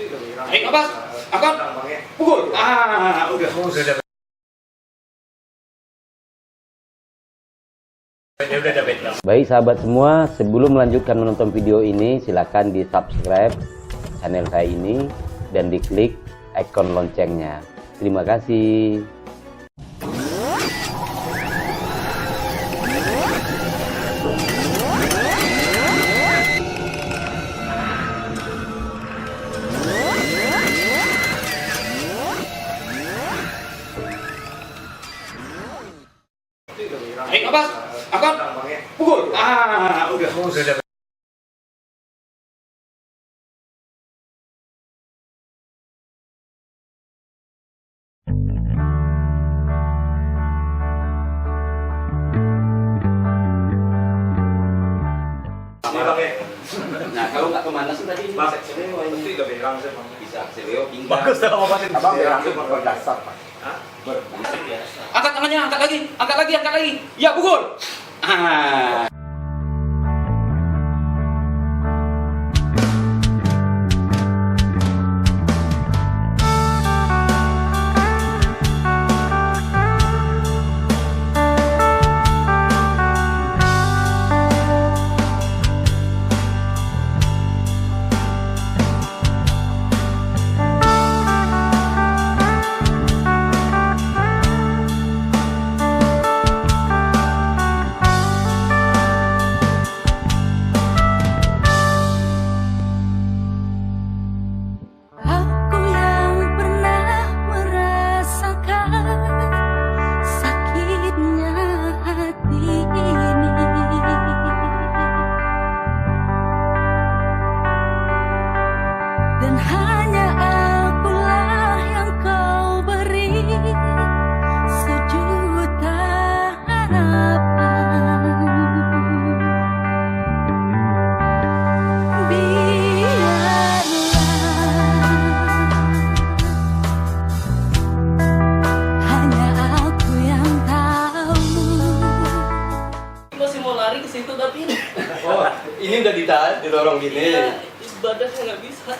Ayo Abbas, angkat, pukul. Udah. Baik sahabat semua, sebelum melanjutkan menonton video ini, silakan di subscribe channel saya ini dan diklik ikon loncengnya. Terima kasih. Ayo Abbas, angkat, pukul. Udah. Nah, kalau nggak pemanasan tadi Bang, ini bisa seleo pinggang. Bagus dah obatin. Abang langsung berdasar, Pak. Angkat tangannya, angkat lagi. Ya, pukul. Dan hanya akulah yang kau beri sejuta harapan. Biarlah hanya aku yang tahu. Masih mau lari ke situ tapi Oh, ini udah didorong gini. ya, badannya nggak bisa.